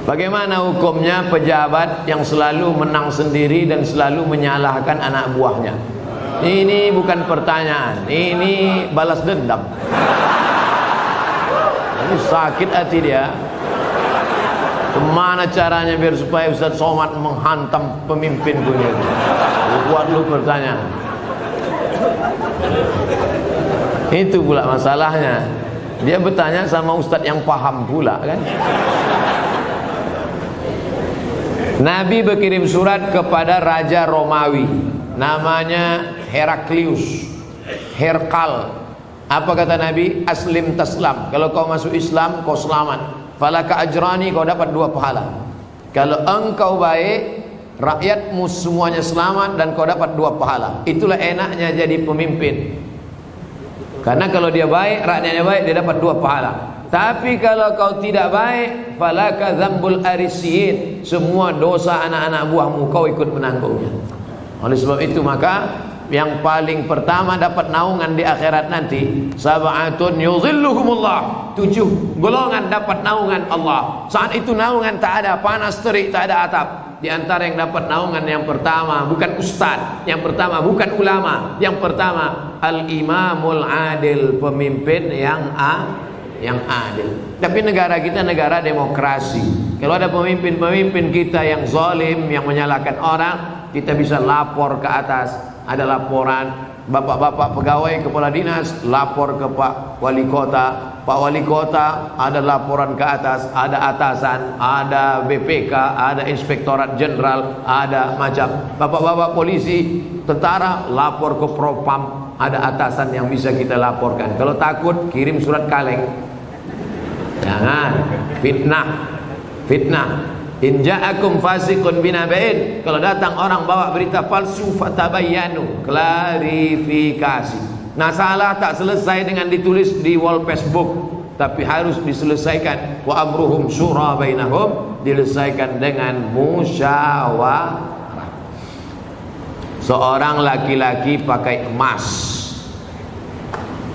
Bagaimana hukumnya pejabat yang selalu menang sendiri dan selalu menyalahkan anak buahnya? Ini bukan pertanyaan, ini balas dendam. Ini sakit hati dia. Kemana caranya biar supaya Ustaz Somad menghantam pemimpin dunia? Buat lu pertanyaan. Itu pula masalahnya. Dia bertanya sama Ustaz yang paham pula kan. Nabi berkirim surat kepada Raja Romawi, namanya Heraklius, Herkal. Apa kata Nabi? Aslim taslam. Kalau kau masuk Islam, kau selamat. Falaka ajrani, kau dapat 2 pahala. Kalau engkau baik, rakyatmu semuanya selamat dan kau dapat 2 pahala. Itulah enaknya jadi pemimpin. Karena kalau dia baik, rakyatnya baik, dia dapat 2 pahala. Tapi kalau kau tidak baik, falaka dzambul arisiyin. Semua dosa anak-anak buahmu kau ikut menanggungnya. Oleh sebab itu maka yang paling pertama dapat naungan di akhirat nanti, sab'atun yuzilluhumullah, 7 golongan dapat naungan Allah. Saat itu naungan tak ada, panas terik, tak ada atap. Di antara yang dapat naungan yang pertama bukan ustaz, yang pertama bukan ulama, yang pertama al-imamul adil, pemimpin yang adil. Tapi negara kita negara demokrasi. Kalau ada pemimpin-pemimpin kita yang zalim, yang menyalahkan orang, kita bisa lapor ke atas. Ada laporan, bapak-bapak pegawai kepala dinas lapor ke Pak Wali Kota, Pak Wali Kota ada laporan ke atas, ada atasan, ada BPK, ada Inspektorat Jenderal, ada macam bapak-bapak polisi, tentara lapor ke Propam, ada atasan yang bisa kita laporkan. Kalau takut kirim surat kaleng. Jangan fitnah. In ja'akum fasiqun binaba'in, kalau datang orang bawa berita palsu, fatabayyanu, klarifikasi. Nah, salah tak selesai dengan ditulis di wall Facebook, tapi harus diselesaikan. Wa amruhum syura bainahum, diselesaikan dengan musyawarah. Seorang laki-laki pakai emas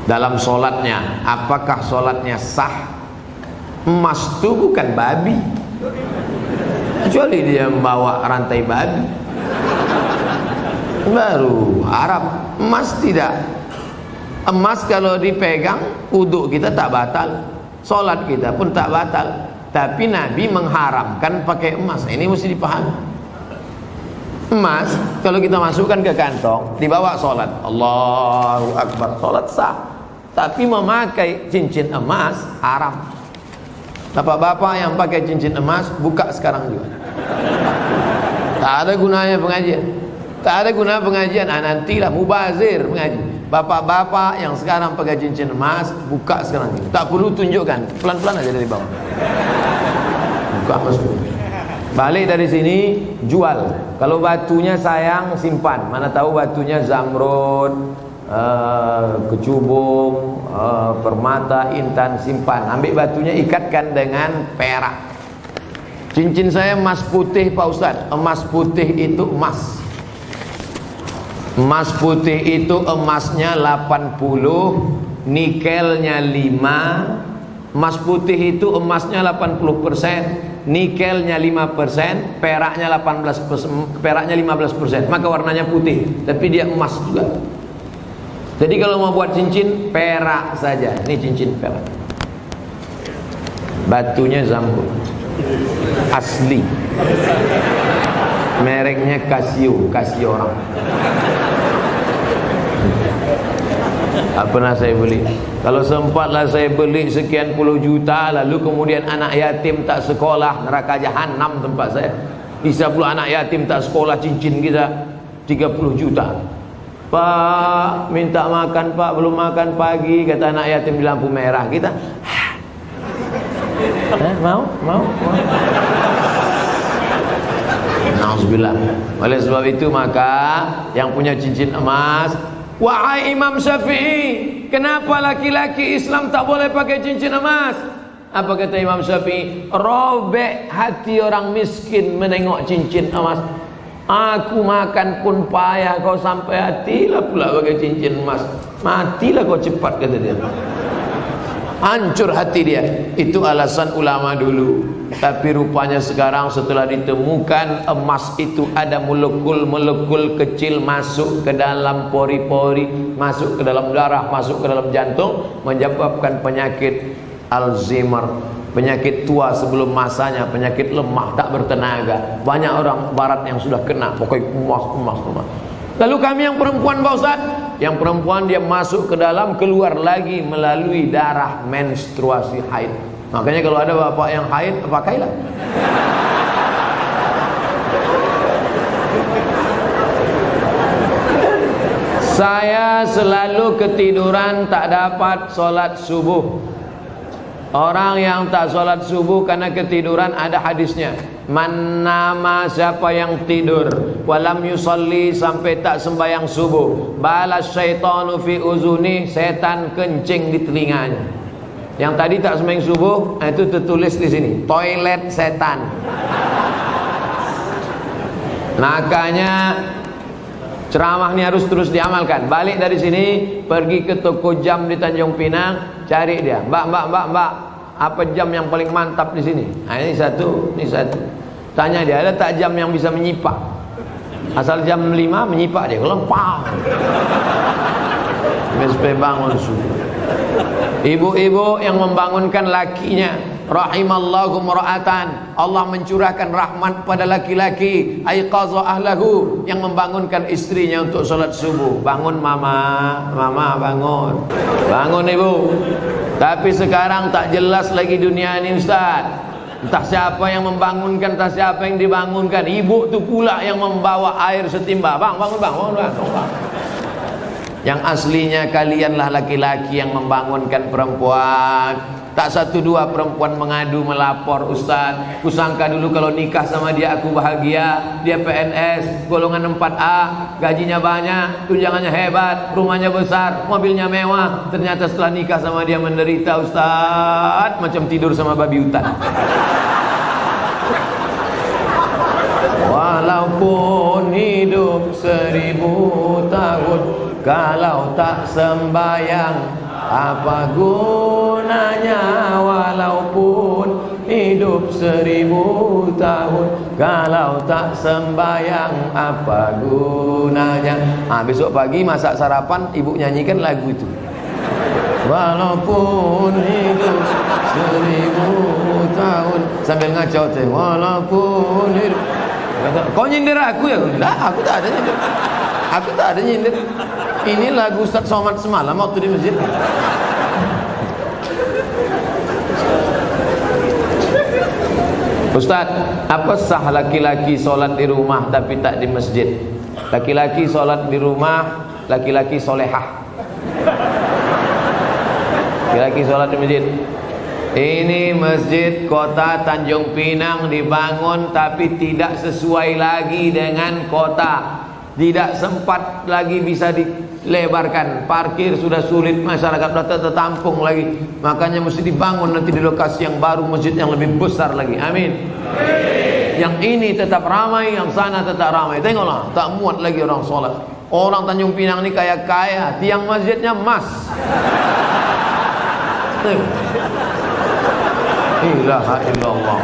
dalam solatnya, apakah solatnya sah? Emas itu bukan babi, kecuali dia membawa rantai babi, baru Arab. Emas tidak. Emas kalau dipegang, wudhu kita tak batal, solat kita pun tak batal. Tapi Nabi mengharamkan pakai emas. Ini mesti dipahami. Emas kalau kita masukkan ke kantong, dibawa solat, Allahu Akbar, solat sah. Tapi memakai cincin emas haram. Bapak-bapak yang pakai cincin emas, buka sekarang juga. Tak ada gunanya pengajian. Tak ada guna pengajian. Nantilah mubazir mengaji. Bapak-bapak yang sekarang pakai cincin emas, buka sekarang juga. Tak perlu tunjukkan, pelan-pelan aja dari bawah. Buka masuk. Balik dari sini, jual. Kalau batunya sayang, simpan. Mana tahu batunya zamrud, kecubung, permata, intan, simpan. Ambil batunya, ikatkan dengan perak. Cincin saya emas putih Pak Ustaz. Emas putih itu emas. Emas putih itu emasnya 80, nikelnya 5. Emas putih itu emasnya 80%, nikelnya 5%, peraknya 18%, peraknya 15%. Maka warnanya putih, tapi dia emas juga. Jadi kalau mau buat cincin, perak saja. Ini cincin perak. Batunya zamrud, asli. Mereknya Casio, Casio orang. Tak pernah saya beli. Kalau sempatlah saya beli sekian puluh juta, lalu kemudian anak yatim tak sekolah, neraka jahanam tempat saya. Bisa pula anak yatim tak sekolah, cincin kita 30 juta. Pak, minta makan Pak, belum makan pagi, kata anak yatim di lampu merah. Kita mau. Nauzubillah. Oleh sebab itu maka yang punya cincin emas, wahai Imam Syafi'i, kenapa laki-laki Islam tak boleh pakai cincin emas? Apa kata Imam Syafi'i? Robek hati orang miskin menengok cincin emas. Aku makan pun payah, kau sampai hatilah pula pakai cincin emas. Matilah kau cepat, kata dia. hancur hati dia. Itu alasan ulama dulu. Tapi rupanya sekarang setelah ditemukan emas itu ada molekul-molekul kecil masuk ke dalam pori-pori, masuk ke dalam darah, masuk ke dalam jantung, menyebabkan penyakit Alzheimer, penyakit tua sebelum masanya, penyakit lemah, tak bertenaga. Banyak orang barat yang sudah kena, pokoknya emas. Lalu kami yang perempuan, Pak Ustaz, yang perempuan dia masuk ke dalam, keluar lagi melalui darah menstruasi haid. Makanya kalau ada bapak yang haid, pakailah. Saya selalu ketiduran, tak dapat sholat subuh. Orang yang tak sholat subuh karena ketiduran, ada hadisnya. Man nama, siapa yang tidur, walam yusalli, sampai tak sembahyang subuh, balas syaitanu fi uzuni, setan kencing di telinganya. Yang tadi tak sembahyang subuh, itu tertulis di sini, toilet setan. Makanya ceramah ini harus terus diamalkan. Balik dari sini, pergi ke toko jam di Tanjung Pinang, cari dia. Mbak, apa jam yang paling mantap di sini? Nah, ini satu. Tanya dia, ada tak jam yang bisa menyipak? Asal jam 5 menyipak dia, kalau pang. Sampai bangun subuh. Ibu-ibu yang membangunkan lakinya, rahimallahu mra'atan, Allah mencurahkan rahmat pada laki-laki, aiqadha ahlahu, yang membangunkan istrinya untuk sholat subuh. Bangun mama bangun. Bangun ibu. Tapi sekarang tak jelas lagi dunia ini, Ustaz. Entah siapa yang membangunkan, entah siapa yang dibangunkan. Ibu tu pula yang membawa air setimba. Bangun. Yang aslinya kalianlah laki-laki yang membangunkan perempuan. Tak satu dua perempuan mengadu, melapor, Ustaz, kusangka dulu kalau nikah sama dia aku bahagia. Dia PNS, golongan 4A, gajinya banyak, tunjangannya hebat, rumahnya besar, mobilnya mewah. Ternyata setelah nikah sama dia menderita, Ustaz, macam tidur sama babi hutan. Walaupun hidup 1000 tahun, kalau tak sembayang, apa gunanya? Walaupun hidup 1000 tahun, kalau tak sembayang, apa gunanya? Besok pagi masak sarapan, ibu nyanyikan lagu itu. Walaupun hidup 1000 tahun, sambil ngacau teh. Walaupun hidup. Kau nyindir aku ya? Enggak, aku tak ada nyindir. Ini lagu Ustaz Somad semalam waktu di masjid. Ustaz, apa sah laki-laki sholat di rumah tapi tak di masjid? Laki-laki sholat di rumah, laki-laki solehah. Laki-laki sholat di masjid. Ini masjid kota Tanjung Pinang dibangun tapi tidak sesuai lagi dengan kota. Tidak sempat lagi bisa dilebarkan. Parkir sudah sulit, masyarakat sudah tertampung lagi. Makanya mesti dibangun nanti di lokasi yang baru, masjid yang lebih besar lagi. Amin. Yang ini tetap ramai, yang sana tetap ramai. Tengoklah, tak muat lagi orang sholat. Orang Tanjung Pinang ini kaya-kaya, tiang masjidnya emas. Ilaha illallah.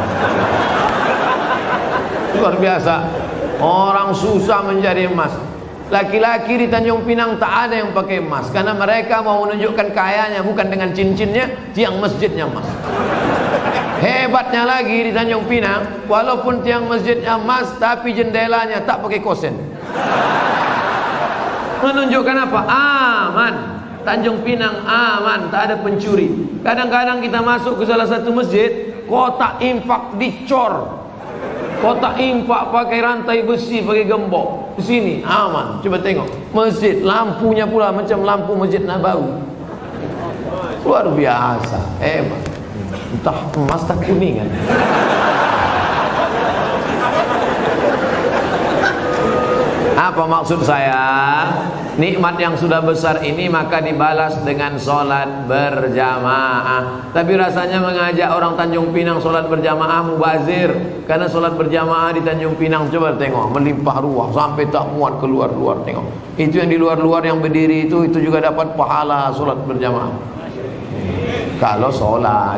Luar biasa. Orang susah menjadi emas. Laki-laki di Tanjung Pinang tak ada yang pakai emas, karena mereka mau menunjukkan kayanya bukan dengan cincinnya, tiang masjidnya emas. Hebatnya lagi di Tanjung Pinang, walaupun tiang masjidnya emas, tapi jendelanya tak pakai kosen. Menunjukkan apa? Aman. Tanjung Pinang aman, tak ada pencuri. Kadang-kadang kita masuk ke salah satu masjid, kotak infak dicor. Kotak infak pakai rantai besi, pakai gembok. Di sini aman. Coba tengok masjid, lampunya pula macam lampu Masjid Nabawi. Luar biasa, hebat. Entah emas tak kuningan. Apa maksud saya? Nikmat yang sudah besar ini maka dibalas dengan sholat berjamaah. Tapi rasanya mengajak orang Tanjung Pinang sholat berjamaah mubazir. Karena sholat berjamaah di Tanjung Pinang, coba tengok, melimpah ruah sampai tak muat keluar-luar. Tengok, itu yang di luar-luar yang berdiri itu juga dapat pahala sholat berjamaah. Kalau sholat.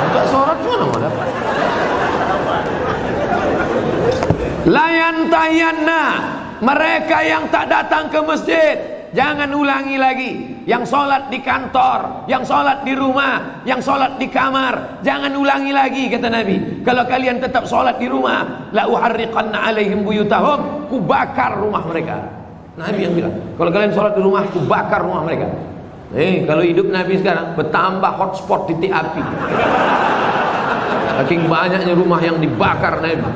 Enggak sholat mana mau dapat? Layan tayanna, mereka yang tak datang ke masjid, jangan ulangi lagi. Yang sholat di kantor, yang sholat di rumah, yang sholat di kamar, jangan ulangi lagi, kata Nabi. Kalau kalian tetap sholat di rumah, la uharriqanna alaihim buyutahum, ku bakar rumah mereka. Nabi yang bilang, kalau kalian sholat di rumah, ku bakar rumah mereka. Kalau hidup Nabi sekarang bertambah hotspot titik api. Saking banyaknya rumah yang dibakar Nabi,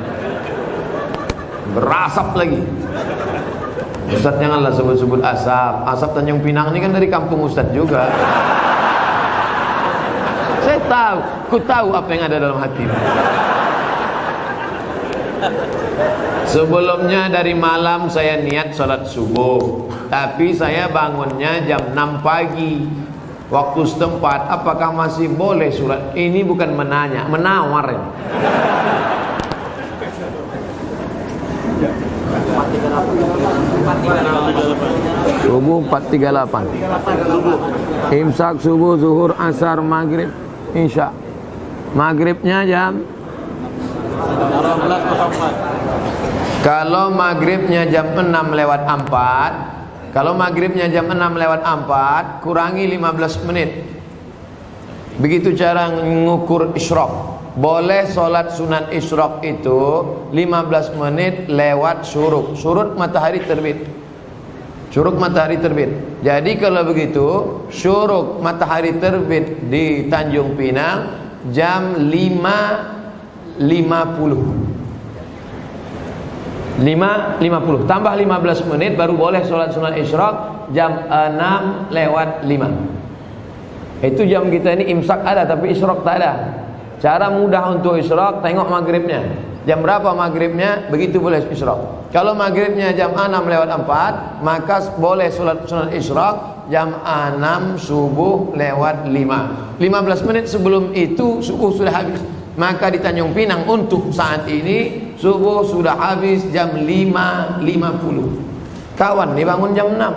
berasap lagi. Ustaz janganlah sebut-sebut asap. Asap Tanjung Pinang ini kan dari kampung Ustaz juga. Saya tahu, ku tahu apa yang ada dalam hati. Sebelumnya dari malam saya niat sholat subuh, tapi saya bangunnya jam 6 pagi waktu setempat. Apakah masih boleh sholat? Ini bukan menanya, menawar ini. Subuh 4.38. Imsak subuh, zuhur, asar, maghrib, isya. Maghribnya jam. Kalau maghribnya jam 6:04, kalau maghribnya jam 6:04, kurangi 15 menit. Begitu cara mengukur isyraq. Boleh sholat sunat isyraq itu 15 menit lewat syuruk. Syuruk matahari terbit. Syuruk matahari terbit. Jadi kalau begitu, syuruk matahari terbit di Tanjung Pinang jam 5.50 tambah 15 menit baru boleh sholat sunat isyraq jam 6:05. Itu jam kita ini imsak ada tapi isyraq tak ada. Cara mudah untuk isyraq, tengok maghribnya. Jam berapa maghribnya, begitu boleh isyraq. Kalau maghribnya jam 6:04, maka boleh sholat sunat isyraq jam 6 subuh lewat 5. 15 menit sebelum itu subuh sudah habis. Maka di Tanjung Pinang untuk saat ini subuh sudah habis jam 5.50. Kawan nih bangun jam 6.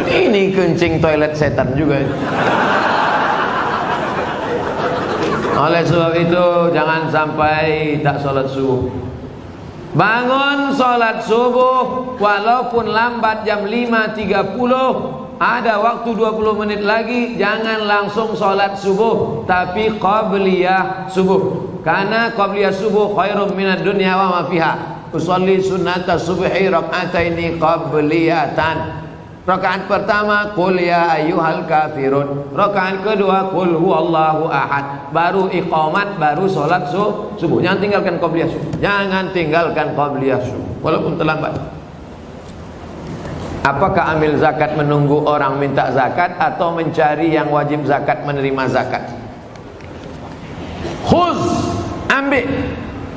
Ini kencing toilet setan juga. Oleh sebab itu jangan sampai tak sholat subuh. Bangun sholat subuh walaupun lambat jam 5.30, ada waktu 20 menit lagi, jangan langsung sholat subuh, tapi qabliyah subuh. Karena qabliyah subuh khairum minad dunya wa ma fiha. Usolli sunnata subhi rak'ataini qabliyatan. Rakaat pertama qul ya ayyuhal kafirun. Rakaat kedua qul huwallahu ahad. Baru iqamat, baru sholat subuh. Jangan tinggalkan qabliyah subuh. Jangan tinggalkan qabliyah subuh walaupun terlambat. Apakah ambil zakat menunggu orang minta zakat atau mencari yang wajib zakat menerima zakat? Khuz, ambil.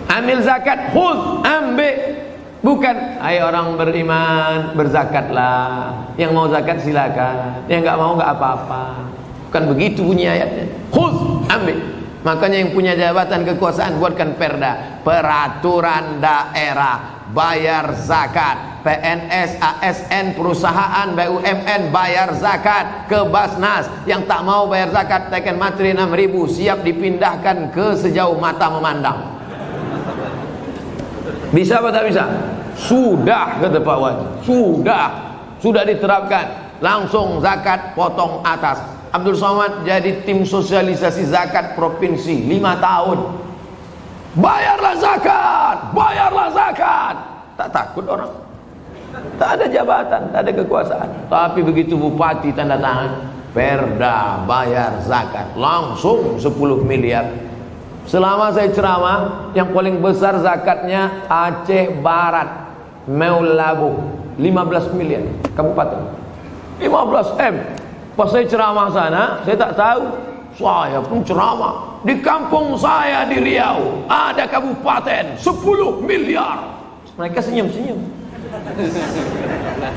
Ambil zakat, khuz, ambil. Bukan, hai orang beriman, berzakatlah. Yang mau zakat silakan, yang enggak mau enggak apa-apa. Bukan begitu bunyi ayatnya. Khuz, ambil. Makanya yang punya jabatan kekuasaan buatkan perda, peraturan daerah, bayar zakat. PNS, ASN, perusahaan, BUMN bayar zakat ke Basnas. Yang tak mau bayar zakat tekan materi 6.000, siap dipindahkan ke sejauh mata memandang. Bisa apa tak bisa? Sudah, kata Pak Wali. Sudah diterapkan. Langsung zakat potong atas. Abdul Somad jadi tim sosialisasi zakat provinsi 5 tahun. Bayarlah zakat. Tak takut orang. Tak ada jabatan, tak ada kekuasaan. Tapi begitu bupati tanda tangan perda bayar zakat, langsung 10 miliar. Selama saya ceramah, yang paling besar zakatnya Aceh Barat, Meulabu, 15 miliar kabupaten. 15 M. Pas saya ceramah sana, saya tak tahu. Saya pun ceramah di kampung saya di Riau ada kabupaten 10 miliar. Mereka senyum-senyum.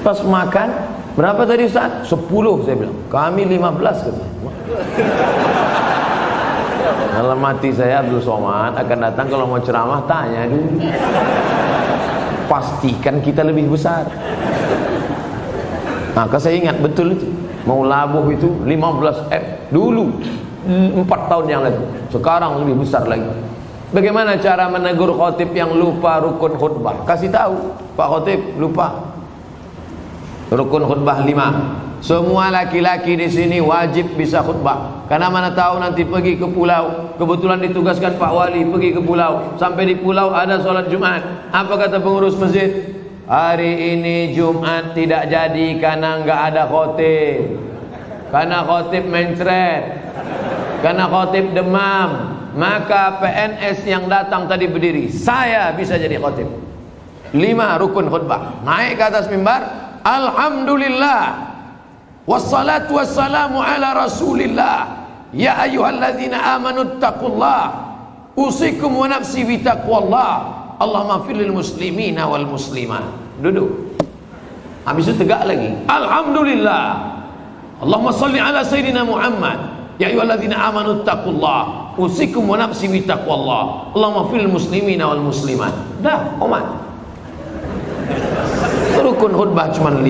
Pas makan, berapa tadi Ustaz? 10 saya bilang. Kami 15 kata. Dalam hati saya Abdul Somad akan datang kalau mau ceramah tanya dulu. Pastikan kita lebih besar. Maka saya ingat betul itu. Mau labuh itu 15 M dulu 4 tahun yang lalu. Sekarang lebih besar lagi. Bagaimana cara menegur khotib yang lupa rukun khutbah? Kasih tahu, Pak Khotib lupa rukun khutbah 5. Semua laki-laki di sini wajib bisa khutbah. Karena mana tahu nanti pergi ke pulau, kebetulan ditugaskan Pak Wali pergi ke pulau. Sampai di pulau ada sholat Jumat. Apa kata pengurus masjid? Hari ini Jumat tidak jadi karena nggak ada khotib. Karena khotib mencret. Karena khotib demam. Maka PNS yang datang tadi berdiri, saya bisa jadi khotib. 5 rukun khutbah. Naik ke atas mimbar, alhamdulillah wassalatu wassalamu ala rasulillah ya ayyuhalladzina amanu taqullah usikum wa nafsi bitaqwallah Allahumma fir lil muslimina wal muslimat. Duduk. Habis itu tegak lagi, alhamdulillah Allahumma salli ala sayyidina Muhammad ya ayyuhalladzina amanu taqullah usikum wa nafsi bitaqwallah Allahumma fir lil muslimina wal muslimat. Dah, umat. Rukun khutbah cuma 5.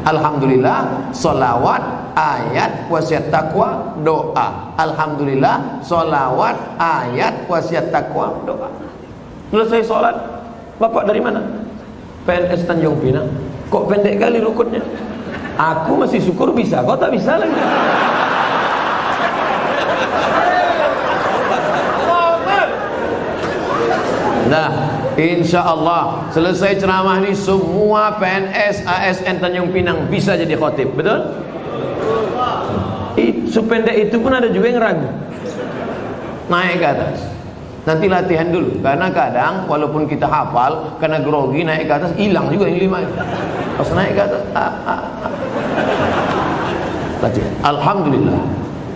Alhamdulillah, salawat, ayat, wasiat takwa, doa. Alhamdulillah, salawat, ayat, wasiat takwa, doa. Selesai sholat, Bapak dari mana? PNS Tanjung Pinang. Kok pendek kali rukunnya? Aku masih syukur bisa, kau tak bisa lagi. Nah, insya Allah selesai ceramah ini semua PNS ASN Tanjung Pinang bisa jadi khotib, betul? Sependek itu pun ada juga yang ragu. Naik ke atas. Nanti latihan dulu, karena kadang walaupun kita hafal, karena grogi naik ke atas hilang juga yang 5 itu. Pas naik ke atas, latihan. Alhamdulillah.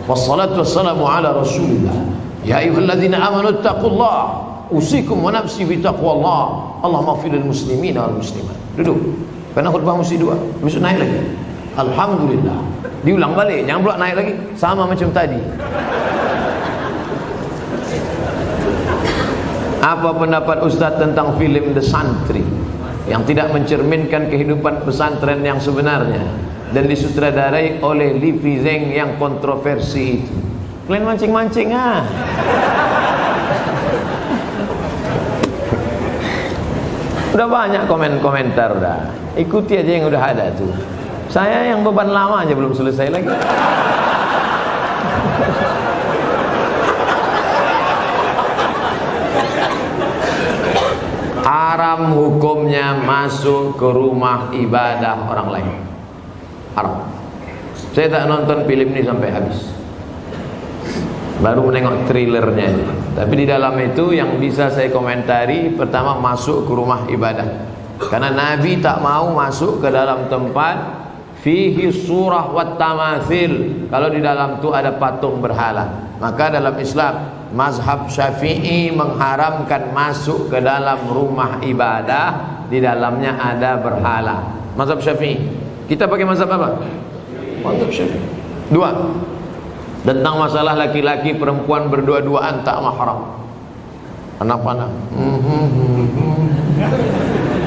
Wassalatu wassalamu ala rasulillah. Ya ayyuhalladzina amanu taqullah usikum wa nafsi bitaqwallah Allahumma fir lil muslimina wal muslimat. Duduk. Karena khutbah mesti 2. Besok naik lagi. Alhamdulillah. Diulang balik, jangan pula naik lagi sama macam tadi. Apa pendapat Ustaz tentang film The Santri yang tidak mencerminkan kehidupan pesantren yang sebenarnya dan disutradarai oleh Livi Zeng yang kontroversi itu? Kalian mancing-mancing ah. Udah banyak komentar udah. Ikuti aja yang udah ada tuh. Saya yang beban lama aja belum selesai lagi. Haram hukumnya masuk ke rumah ibadah orang lain. Haram. Saya tak nonton film ini sampai habis. Baru menengok trailernya. Tapi di dalam itu yang bisa saya komentari, pertama masuk ke rumah ibadah. Karena Nabi tak mau masuk ke dalam tempat fihi surah wat tamathil, kalau di dalam itu ada patung berhala. Maka dalam Islam mazhab Syafi'i mengharamkan masuk ke dalam rumah ibadah di dalamnya ada berhala. Mazhab Syafi'i. Kita pakai mazhab apa? Mazhab Syafi'i. 2. Tentang masalah laki-laki perempuan berdua-duaan tak mahram. Anak-anak.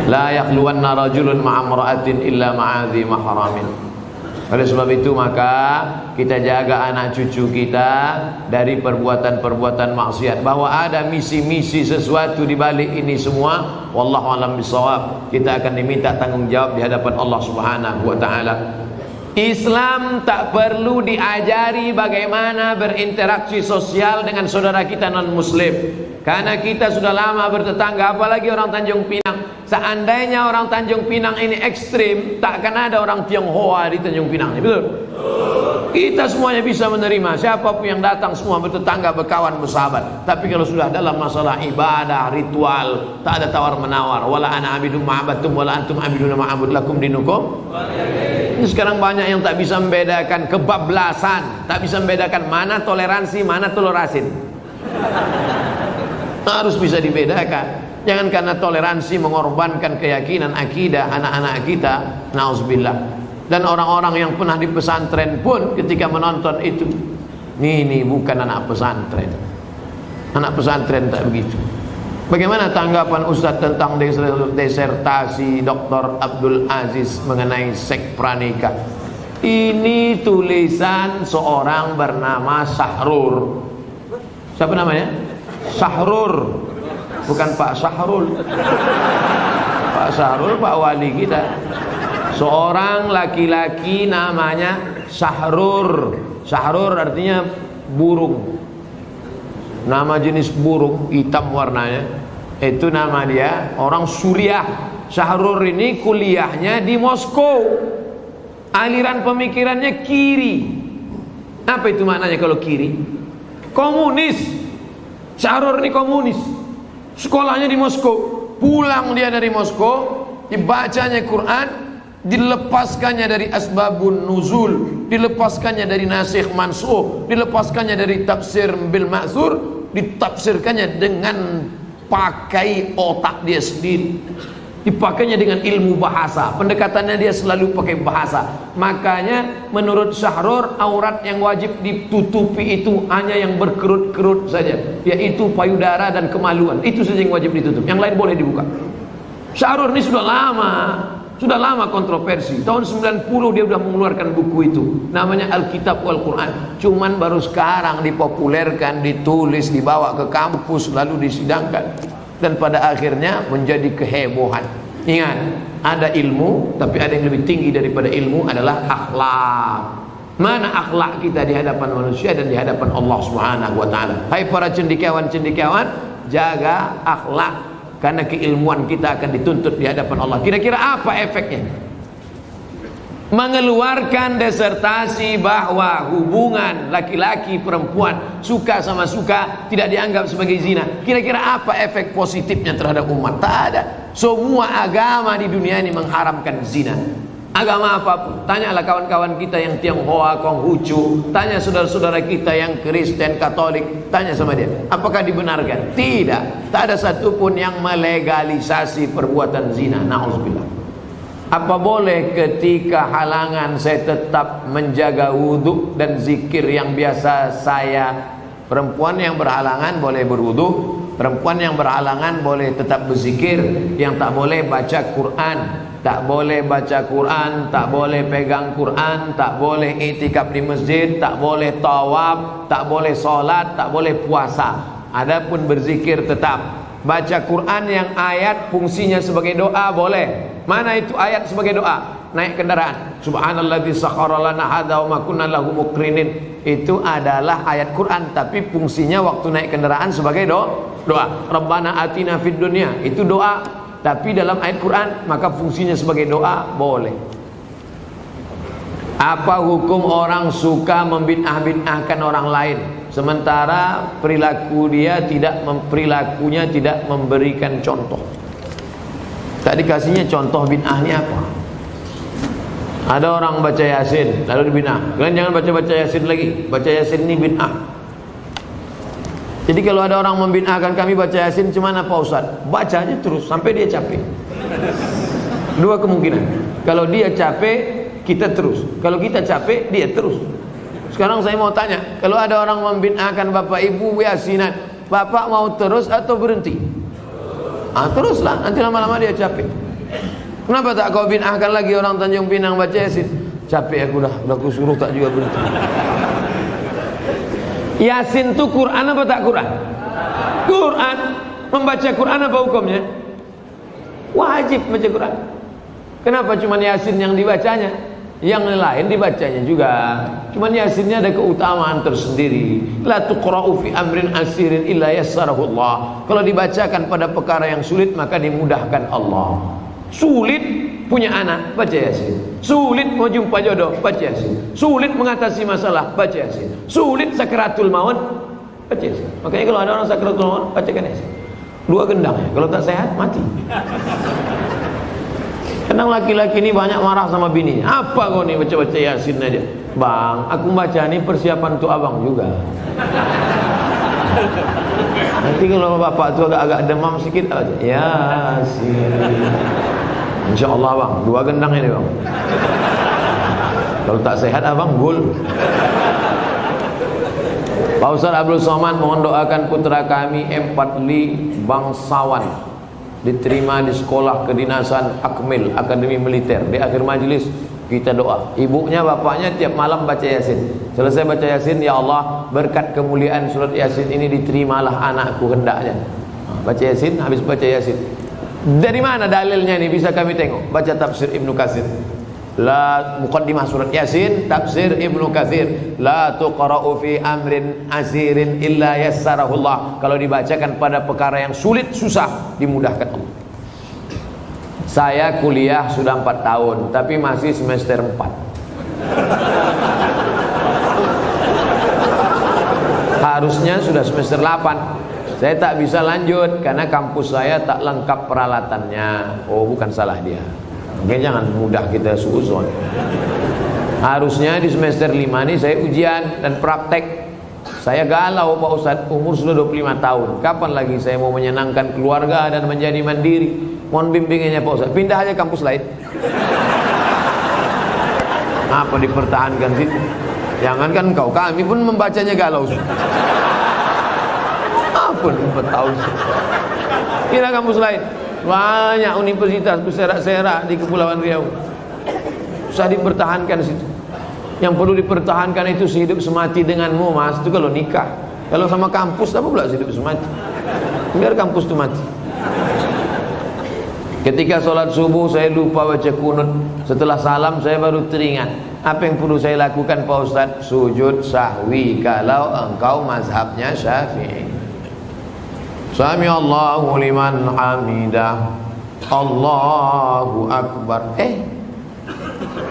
La yakhluwanna rajulun ma'amra'atin illa ma'adhi mahramin. Oleh sebab itu maka kita jaga anak cucu kita dari perbuatan-perbuatan maksiat. Bahwa ada misi-misi sesuatu di balik ini semua, wallahu a'lam bishawab. Kita akan diminta tanggung jawab di hadapan Allah Subhanahu wa taala. Islam tak perlu diajari bagaimana berinteraksi sosial dengan saudara kita non muslim. Karena kita sudah lama bertetangga, apalagi orang Tanjung Pinang. Seandainya orang Tanjung Pinang ini ekstrim, tak akan ada orang Tionghoa di Tanjung Pinang, betul? Kita semuanya bisa menerima, siapapun yang datang semua bertetangga, berkawan, bersahabat. Tapi kalau sudah dalam masalah ibadah, ritual, tak ada tawar menawar. Wala ana abidum ma'abatum wala antum abiduna ma'abud lakum dinukum. Ini sekarang banyak yang tak bisa membedakan kebablasan, tak bisa membedakan mana toleransi, mana tolerasin. Harus bisa dibedakan. Jangan karena toleransi mengorbankan keyakinan akidah anak-anak kita. Nauzubillah. Dan orang-orang yang pernah di pesantren pun ketika menonton itu, ini bukan anak pesantren. Anak pesantren tak begitu. Bagaimana tanggapan Ustadz tentang disertasi Dr. Abdul Aziz mengenai seks pranikah? Ini tulisan seorang bernama Sahrur. Siapa namanya? Sahrur, bukan Pak Sahrul. Pak Sahrul Pak wali kita. Seorang laki-laki namanya Sahrur. Sahrur artinya burung. Nama jenis burung, hitam warnanya. Itu nama dia, orang Suriah. Sahrur ini kuliahnya di Moskow. Aliran pemikirannya kiri. Apa itu maknanya kalau kiri? Komunis. Sahrur ini komunis. Sekolahnya di Moskow. Pulang dia dari Moskow, dibacanya Quran, dilepaskannya dari asbabun nuzul, dilepaskannya dari nasikh mansukh, dilepaskannya dari tafsir bil ma'thur, ditafsirkannya dengan pakai otak dia sendiri, dipakainya dengan ilmu bahasa. Pendekatannya dia selalu pakai bahasa. Makanya menurut Sahrur, aurat yang wajib ditutupi itu hanya yang berkerut-kerut saja, yaitu payudara dan kemaluan. Itu saja yang wajib ditutup, yang lain boleh dibuka. Sahrur ini sudah lama kontroversi. Tahun 90 dia sudah mengeluarkan buku itu, namanya Alkitab wal Quran. Cuman baru sekarang dipopulerkan, ditulis, dibawa ke kampus, lalu disidangkan, dan pada akhirnya menjadi kehebohan. Ingat, ada ilmu, tapi ada yang lebih tinggi daripada ilmu, adalah akhlak. Mana akhlak kita di hadapan manusia dan di hadapan Allah Subhanahu wa taala. Hai para cendekiawan-cendekiawan, jaga akhlak, karena keilmuan kita akan dituntut di hadapan Allah. Kira-kira apa efeknya? Mengeluarkan disertasi bahwa hubungan laki-laki perempuan, suka sama suka, tidak dianggap sebagai zina. Kira-kira apa efek positifnya terhadap umat? Tak ada. Semua agama di dunia ini mengharamkan zina. Agama apapun. Tanyalah kawan-kawan kita yang Tionghoa, Konghucu, tanya saudara-saudara kita yang Kristen, Katolik, tanya sama dia, apakah dibenarkan? Tidak. Tak ada satupun yang melegalisasi perbuatan zina. Na'udzubillah. Apa boleh ketika halangan saya tetap menjaga wudhu dan zikir yang biasa saya? Perempuan yang berhalangan boleh berwudhu, perempuan yang berhalangan boleh tetap berzikir. Yang tak boleh baca Quran, tak boleh baca Quran, tak boleh pegang Quran, tak boleh iktikaf di masjid, tak boleh tawaf, tak boleh solat, tak boleh puasa. Adapun berzikir tetap. Baca Quran yang ayat fungsinya sebagai doa boleh. Mana itu ayat sebagai doa? Naik kendaraan, subhanalladzi sakhkhara lana hadza wa ma kunna lahu muqrinin. Itu adalah ayat Quran, tapi fungsinya waktu naik kendaraan sebagai doa. Rabbana atina fid dunya, itu doa. Tapi dalam ayat Quran, maka fungsinya sebagai doa boleh. Apa hukum orang suka membid'ah-bid'ahkan orang lain, sementara perilakunya tidak memberikan contoh? Tak dikasihnya contoh bid'ahnya apa? Ada orang baca Yasin lalu dibid'ah. Kalian jangan baca Yasin lagi. Baca Yasin ini bid'ah. Jadi kalau ada orang membid'ahkan kami baca Yasin, cuman apa Ustaz? Baca aja terus sampai dia capek. Dua kemungkinan. Kalau dia capek, kita terus. Kalau kita capek, dia terus. Sekarang saya mau tanya, kalau ada orang membid'ahkan Bapak Ibu Yasinan, Bapak mau terus atau berhenti? Teruslah, nanti lama-lama dia capek. Kenapa tak kau bid'ahkan lagi orang Tanjung Pinang baca Yasin? Capek aku udah kusuruh tak juga berhenti. Yasin itu Quran apa tak Quran? Quran. Membaca Quran apa hukumnya? Wajib baca Quran. Kenapa cuma Yasin yang dibacanya? Yang lain dibacanya juga. Cuman Yasinnya ada keutamaan tersendiri. La tuqra'u fi amrin asirin illa yassarahu Allah. Kalau dibacakan pada perkara yang sulit, maka dimudahkan Allah. Sulit punya anak, baca Yasin. Sulit mau jumpa jodoh, baca Yasin. Sulit mengatasi masalah, baca Yasin. Sulit sakaratul maut, baca Yasin. Makanya kalau ada orang sakaratul maut, bacakan Yasin. Dua gendang ya. Kalau tak sehat, mati. Kadang laki-laki ini banyak marah sama bininya. Apa kau nih baca-baca Yasin aja? Bang, aku baca ini persiapan untuk abang juga. Nanti kalau bapak tu agak demam sikit aja, Yasin. Insya Allah bang, dua gendang ini bang. Kalau tak sehat abang gul. Pak Ustaz Abdul Somad mohon doakan putra kami Fatli bangsawan diterima di sekolah kedinasan Akmil Akademi Militer. Di akhir majelis kita doa. Ibunya bapaknya tiap malam baca Yasin. Selesai baca Yasin, ya Allah berkat kemuliaan surat Yasin ini diterimalah anakku hendaknya. Baca Yasin, habis baca Yasin. Dari mana dalilnya ini bisa kami tengok? Baca tafsir Ibnu Katsir. La muqaddimah surat Yasin, tafsir Ibnu Katsir, la tuqra'u fi amrin asirin illa yassarahullah. Kalau dibacakan pada perkara yang sulit, susah, dimudahkan Allah. Saya kuliah sudah 4 tahun, tapi masih semester 4. Harusnya sudah semester 8. Saya tak bisa lanjut karena kampus saya tak lengkap peralatannya. Oh, bukan salah dia. Oke, jangan mudah kita suuzon. Harusnya di semester 5 ini saya ujian dan praktek. Saya galau Pak Ustadz, umur sudah 25 tahun. Kapan lagi saya mau menyenangkan keluarga dan menjadi mandiri? Mohon bimbingannya Pak Ustadz. Pindah aja kampus lain. Apa dipertahankan sih? Jangankan kau, kami pun membacanya galau. Apa 4 tahun? Pindah kampus lain. Banyak universitas berserak-serak di Kepulauan Riau. Susah dipertahankan situ. Yang perlu dipertahankan itu sehidup semati denganmu, Mas. Itu kalau nikah. Kalau sama kampus apa pula sehidup semati? Biar kampus itu mati. Ketika sholat subuh saya lupa baca kunut. Setelah salam saya baru teringat. Apa yang perlu saya lakukan Pak Ustaz? Sujud sahwi kalau engkau mazhabnya Syafi'i. Sami Allahu liman hamidah. Allahu akbar.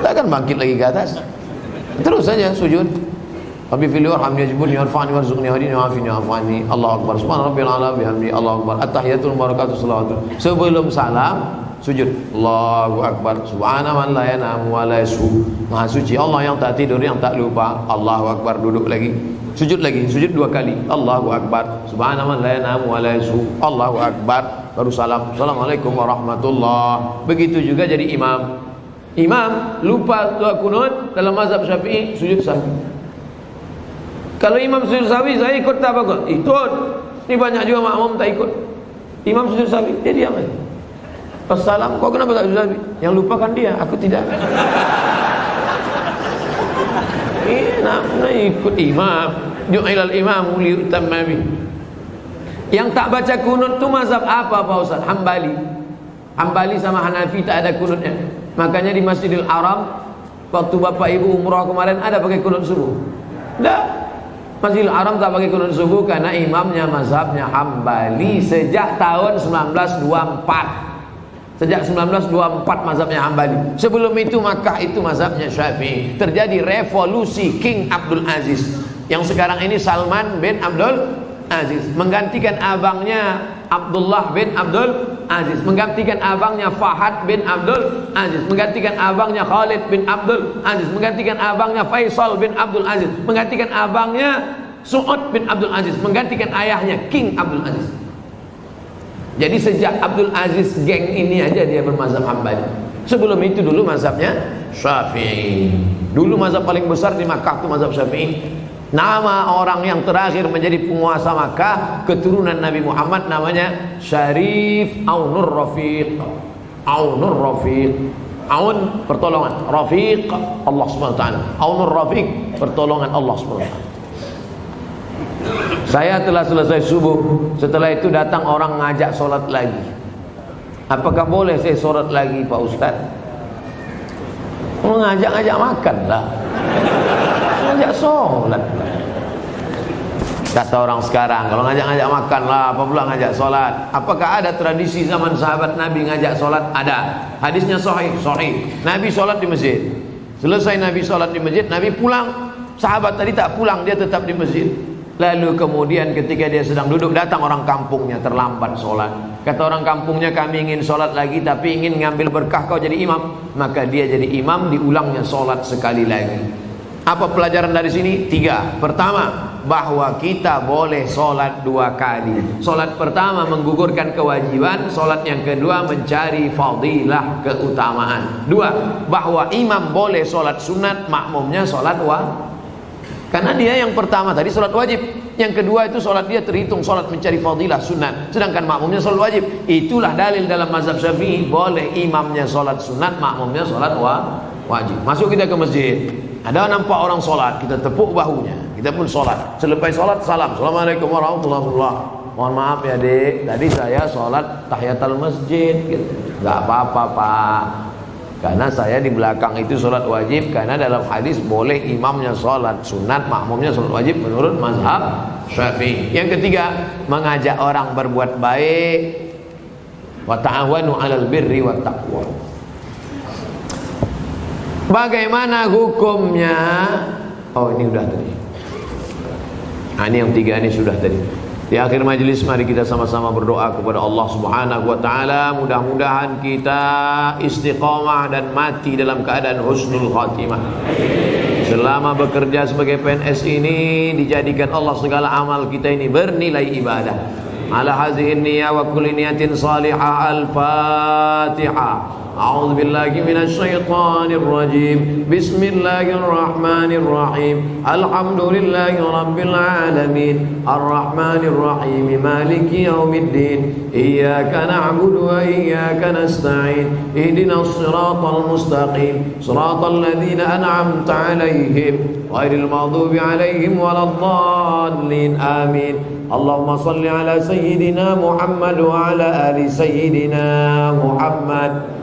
Tak akan bangkit lagi ke atas. Terus saja sujud. Rabbi fili warhamni wajburni warfa'ni warzuqni wahdini wa'afini wa'afani. Allahu akbar. Subhana rabbil a'la bihamdi. Allahu akbar. At-tahiyatul barakatuh salawatu. Sebelum salam sujud. Allahu akbar. Subhana man la yanamu wa la yashu. Maha suci Allah yang tak tidur, yang tak lupa. Allahu akbar. Duduk lagi. Sujud lagi, sujud 2 kali. Allahu akbar. Subhana man la yanamu wa la yashu. Allahu akbar. Baru salam. Assalamualaikum warahmatullah. Begitu juga jadi imam. Imam lupa doa kunut dalam mazhab Syafi'i, sujud sahwi. Kalau imam sujud sahwi, saya ikut tak apa? Ikut. Ini banyak juga makmum tak ikut. Imam sujud sahwi, dia diam aja. Pas salam, kau kenapa tak sujud sahwi? Yang lupa kan dia, aku tidak. Nak ikut imam. Ju'ilal imam liutamma bih. Yang tak baca kunut tu mazhab apa Pak Ustaz? Hambali. Hambali sama Hanafi tak ada kunutnya. Makanya di Masjidil Haram waktu Bapak Ibu umrah kemarin ada pakai kunut subuh. Tidak. Masjidil Haram tak pakai kunut subuh karena imamnya mazhabnya Hambali sejak tahun 1924. Sejak 1924 mazhabnya Hambali. Sebelum itu Makkah itu mazhabnya Syafi'i. Terjadi revolusi King Abdul Aziz. Yang sekarang ini Salman bin Abdul Aziz menggantikan abangnya Abdullah bin Abdul Aziz, menggantikan abangnya Fahad bin Abdul Aziz, menggantikan abangnya Khalid bin Abdul Aziz, menggantikan abangnya Faisal bin Abdul Aziz, menggantikan abangnya Su'ud bin Abdul Aziz, menggantikan ayahnya King Abdul Aziz. Jadi sejak Abdul Aziz geng ini aja dia bermazhab Hambali. Sebelum itu dulu mazhabnya Syafi'i. Dulu mazhab paling besar di Makkah itu mazhab Syafi'i. Nama orang yang terakhir menjadi penguasa Makkah keturunan Nabi Muhammad namanya Syarif Aunur Rafiq. Aunur Rafiq. Aun pertolongan, Rafiq Allah SWT. Aunur Rafiq pertolongan Allah SWT. Saya telah selesai subuh. Setelah itu datang orang ngajak sholat lagi. Apakah boleh saya sholat lagi Pak Ustaz? Ngajak-ngajak makan lah. Ngajak sholat. Kata orang sekarang, kalau ngajak-ngajak makan lah, apa pula ngajak sholat? Apakah ada tradisi zaman sahabat Nabi ngajak sholat? Ada. Hadisnya sahih, sahih. Nabi sholat di masjid. Selesai Nabi sholat di masjid, Nabi pulang. Sahabat tadi tak pulang, dia tetap di masjid. Lalu kemudian ketika dia sedang duduk, datang orang kampungnya terlambat sholat. Kata orang kampungnya, kami ingin sholat lagi tapi ingin ngambil berkah kau jadi imam. Maka dia jadi imam, diulangnya sholat sekali lagi. Apa pelajaran dari sini? 3. Pertama, bahwa kita boleh sholat 2 kali. Sholat pertama menggugurkan kewajiban. Sholat yang kedua mencari fadilah, keutamaan. 2. Bahwa imam boleh sholat sunat, makmumnya sholat Karena dia yang pertama tadi sholat wajib, yang kedua itu sholat dia terhitung sholat mencari fadilah sunat, sedangkan makmumnya sholat wajib. Itulah dalil dalam mazhab Syafi'i, boleh imamnya sholat sunat, makmumnya sholat wajib. Masuk kita ke masjid, ada nampak orang sholat, kita tepuk bahunya, kita pun sholat. Selepas sholat salam, assalamualaikum warahmatullahi wabarakatuh. Mohon maaf ya dek, tadi saya sholat tahiyatul masjid gitu. Gak apa-apa pak, karena saya di belakang itu sholat wajib. Karena dalam hadis boleh imamnya sholat sunat, makmumnya sholat wajib menurut mazhab Syafi'i. Yang ketiga, mengajak orang berbuat baik. Wa ta'awanu 'alal birri wat taqwa. Bagaimana hukumnya? Oh ini udah tadi. Nah, ini yang tiga ini sudah tadi. Di akhir majelis mari kita sama-sama berdoa kepada Allah Subhanahu wa taala, mudah-mudahan kita istiqamah dan mati dalam keadaan husnul khatimah. Selama bekerja sebagai PNS ini dijadikan Allah segala amal kita ini bernilai ibadah. Ala hazihin niyya wa kulli niyatin salihah. Al-Fatihah. أعوذ بالله من الشيطان الرجيم بسم الله الرحمن الرحيم الحمد لله رب العالمين الرحمن الرحيم مالك يوم الدين إياك نعبد وإياك نستعين اهدنا الصراط المستقيم صراط الذين أنعمت عليهم غير المغضوب عليهم ولا الضالين آمين اللهم صل على سيدنا محمد وعلى آل سيدنا محمد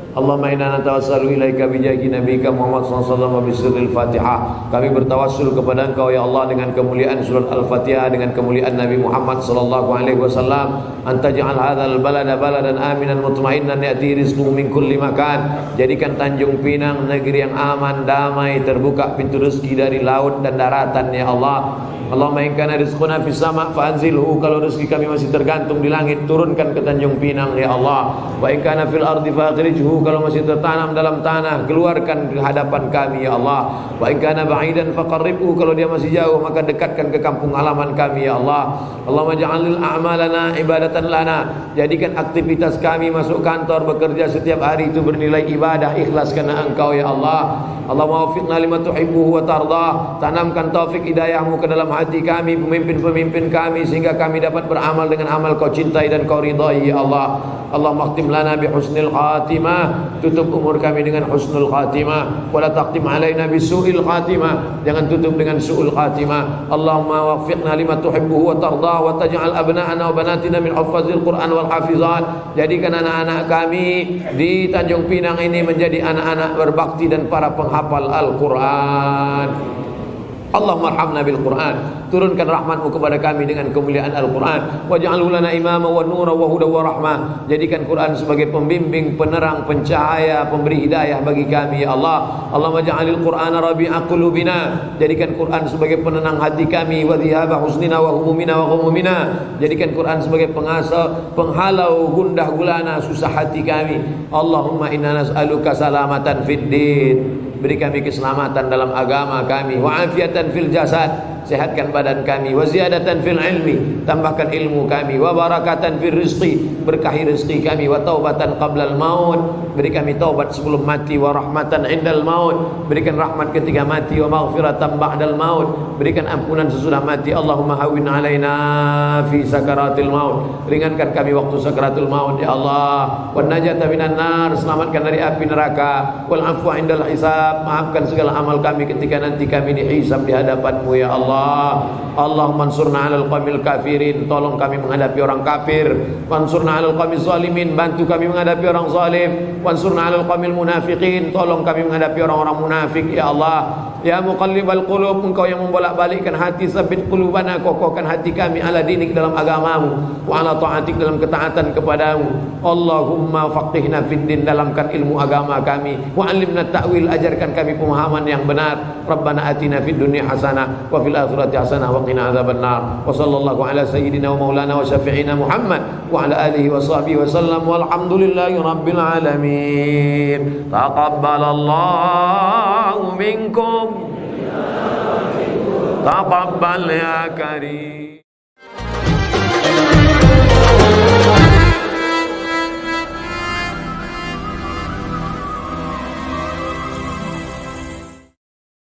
Allahumma inna natawassalu ilaika bijahi nabiyika Muhammad sallallahu alaihi wasallam bi Fatihah. Kami bertawassul kepada Engkau ya Allah dengan kemuliaan surat Al-Fatihah, dengan kemuliaan Nabi Muhammad sallallahu alaihi wasallam. Antaj'al hadzal balada baladan aminan mutmainnan ya'ti rizquhu min kulli makan. Jadikan Tanjung Pinang negeri yang aman, damai, terbuka pintu rezeki dari laut dan daratan ya Allah. Allahumma in kana rizquna fis sama' fa'anzilhu. Kalau rezeki kami masih tergantung di langit, turunkan ke Tanjung Pinang ya Allah. Wa in kana fil ardi fa'akhrijhu. Kalau masih tertanam dalam tanah, keluarkan ke hadapan kami ya Allah. Wa in kana ba'idan faqarribhu. Kalau dia masih jauh, maka dekatkan ke kampung halaman kami ya Allah. Allahumma ja'alil a'malana ibadatan lana. Jadikan aktivitas kami masuk kantor, bekerja setiap hari itu bernilai ibadah, ikhlas karena Engkau ya Allah. Allahumma waffiqna lima tuhibbuhu wa tardah. Tanamkan taufik hidayahmu ke dalam hati kami, pemimpin-pemimpin kami, sehingga kami dapat beramal dengan amal Kau cintai dan Kau ridhai ya Allah. Allahumma khtim lana bi husnil khatimah. Tutup umur kami dengan husnul khatimah. Wa la taqtim alaina bi su'il khatimah. Jangan tutup dengan su'ul khatimah. Allahumma waffiqna lima tuhibbuhu wa tardah wa taj'al abna'ana wa banatina min huffazil Qur'an wal hafizat. Jadikan anak-anak kami di Tanjung Pinang ini menjadi anak-anak berbakti dan para penghafal Al-Qur'an. Allahumma arhamna bil Qur'an. Turunkan rahmatmu kepada kami dengan kemuliaan Al-Quran. Waj'alhu lana imama wa nura wa huda wa rahmah. Jadikan Quran sebagai pembimbing, penerang, pencahaya, pemberi hidayah bagi kami ya Allah. Allahumma ja'alil Qur'ana rabi'a qulubina. Jadikan Quran sebagai penenang hati kami, wa dhihaba husnina wa humumina wa humumina. Jadikan Quran sebagai penghalau gundah gulana susah hati kami. Allahumma inna nas'aluka salamatan fid din. Beri kami keselamatan dalam agama kami, wa afiatan fil jasad, sehatkan badan kami, wa ziyadatan fil ilmi, tambahkan ilmu kami, wa barakatan fil rizqi, berkahi rezeki kami, wa taubatan qablal maut, beri kami taubat sebelum mati, wa rahmatan indal maut, berikan rahmat ketika mati, wa maghfiratan ba'dal maut, berikan ampunan sesudah mati. Allahumma hawwin alaina fi sakaratil maut, ringankan kami waktu sakaratul maut ya Allah. Wan najata minan nar, selamatkan dari api neraka. Wal afwa indal hisab, maafkan segala amal kami ketika nanti kami dihisab di hadapan-Mu ya Allah. Allahumma ansurna 'alal qaumil kafirin, tolong kami menghadapi orang kafir. Wansurna 'alal qaumil zalimin, bantu kami menghadapi orang zalim. Wansurna 'alal qaumil munafiqin, tolong kami menghadapi orang-orang munafik ya Allah. Ya muqallibal qulub, Engkau yang membolak-balikkan hati, sabit qulubana, kokohkan hati kami ala dinik dalam agamamu, wa ala ta'atik dalam ketaatan kepadamu. Allahumma faqihna fid din, dalamkan ilmu agama kami, wa 'allimna ta'wil, ajarkan kami pemahaman yang benar. Rabbana atina fid dunya hasanah wa fil akhirati hasanah wa qina adzabannar. Wa sallallahu ala sayyidina wa maulana wa syafi'ina Muhammad wa ala alihi wa sahbihi wa sallam, walhamdulillahi rabbil alamin. Taqabbalallahu minkum, taqabbal ya karim.